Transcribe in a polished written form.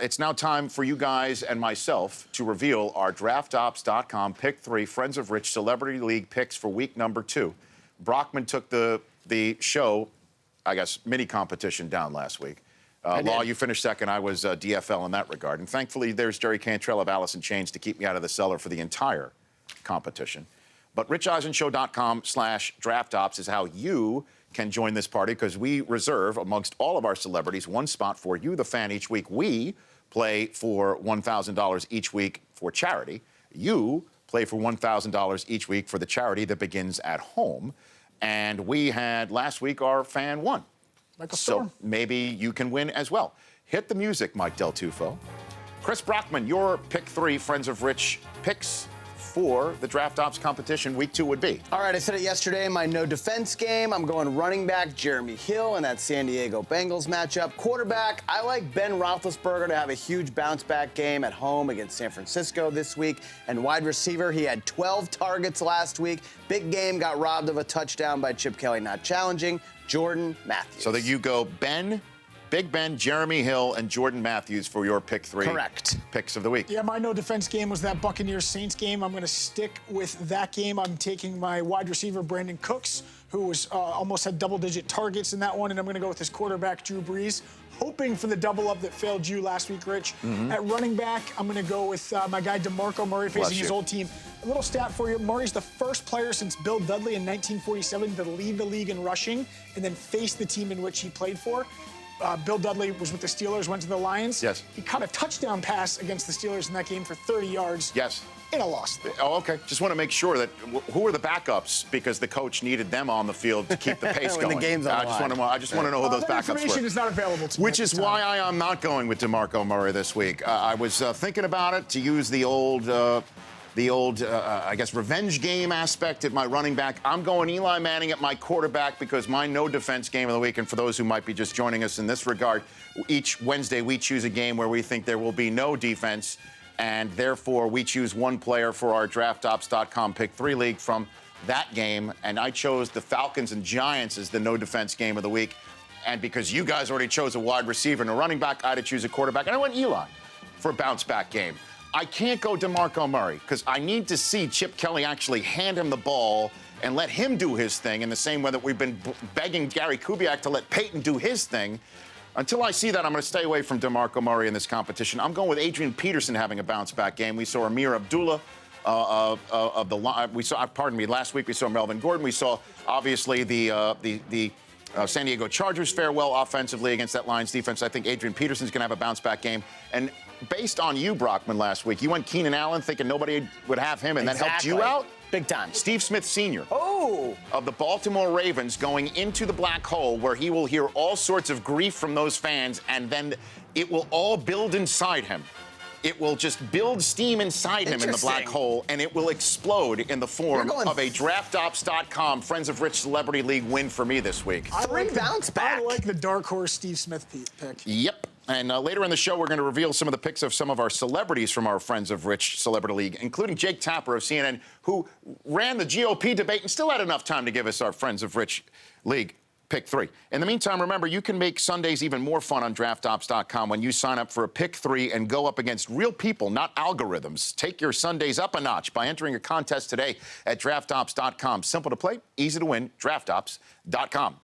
It's now time for you guys and myself to reveal our DraftOps.com Pick 3 Friends of Rich Celebrity League picks for week number 2. Brockman took the show, I guess, mini competition down last week. Law, you finished second. I was DFL in that regard. And thankfully, there's Jerry Cantrell of Alice in Chains to keep me out of the cellar for the entire competition. But richeisenshow.com/draftops is how you can join this party, because we reserve, amongst all of our celebrities, one spot for you, the fan, each week. We play for $1,000 each week for charity. You play for $1,000 each week for the charity that begins at home. And we had, last week, our fan won. So maybe you can win as well. Hit the music, Mike Del Tufo. Chris Brockman, your Pick 3 Friends of Rich picks for the Draft Ops competition week 2 would be. All right, I said it yesterday in my no defense game. I'm going running back Jeremy Hill in that San Diego Bengals matchup. Quarterback, I like Ben Roethlisberger to have a huge bounce back game at home against San Francisco this week. And wide receiver, he had 12 targets last week. Big game, got robbed of a touchdown by Chip Kelly not challenging. Jordan Matthews. So that you go Big Ben, Jeremy Hill, and Jordan Matthews for your Pick 3 picks of the week. Yeah, my no defense game was that Buccaneers-Saints game. I'm going to stick with that game. I'm taking my wide receiver, Brandon Cooks, who was almost had double-digit targets in that one, and I'm going to go with his quarterback, Drew Brees, hoping for the double-up that failed you last week, Rich. At running back, I'm going to go with my guy, DeMarco Murray, facing his old team. A little stat for you. Murray's the first player since Bill Dudley in 1947 to lead the league in rushing and then face the team in which he played for. Bill Dudley was with the Steelers, went to the Lions. Yes. He caught a touchdown pass against the Steelers in that game for 30 yards. Yes. In a loss. Oh, okay. Just want to make sure that who are the backups, because the coach needed them on the field to keep the pace when going. the game's on I just want to know who those backups information were. is not available to me. Which is why I am not going with DeMarco Murray this week. I was thinking about it to use the old, I guess, revenge game aspect at my running back. I'm going Eli Manning at my quarterback because my no defense game of the week, and for those who might be just joining us in this regard, each Wednesday we choose a game where we think there will be no defense, and therefore we choose one player for our DraftOps.com Pick 3 League from that game, and I chose the Falcons and Giants as the no defense game of the week. And because you guys already chose a wide receiver and a running back, I had to choose a quarterback, and I went Eli for a bounce back game. I can't go DeMarco Murray because I need to see Chip Kelly actually hand him the ball and let him do his thing in the same way that we've been begging Gary Kubiak to let Peyton do his thing. Until I see that, I'm going to stay away from DeMarco Murray in this competition. I'm going with Adrian Peterson having a bounce-back game. We saw Amir Abdullah last week we saw Melvin Gordon. We saw, obviously, the San Diego Chargers fare well offensively against that Lions defense. I think Adrian Peterson's going to have a bounce-back game. And based on you, Brockman, last week, you went Keenan Allen thinking nobody would have him, and that helped you out? Big time. Steve Smith Sr. Of the Baltimore Ravens going into the black hole where he will hear all sorts of grief from those fans, and then it will all build inside him. It will just build steam inside him in the black hole, and it will explode in the form of a DraftOps.com Friends of Rich Celebrity League win for me this week. I like the dark horse Steve Smith pick. Yep. And later in the show, we're going to reveal some of the picks of some of our celebrities from our Friends of Rich Celebrity League, including Jake Tapper of CNN, who ran the GOP debate and still had enough time to give us our Friends of Rich League Pick 3. In the meantime, remember, you can make Sundays even more fun on DraftOps.com when you sign up for a Pick 3 and go up against real people, not algorithms. Take your Sundays up a notch by entering a contest today at DraftOps.com. Simple to play, easy to win, DraftOps.com.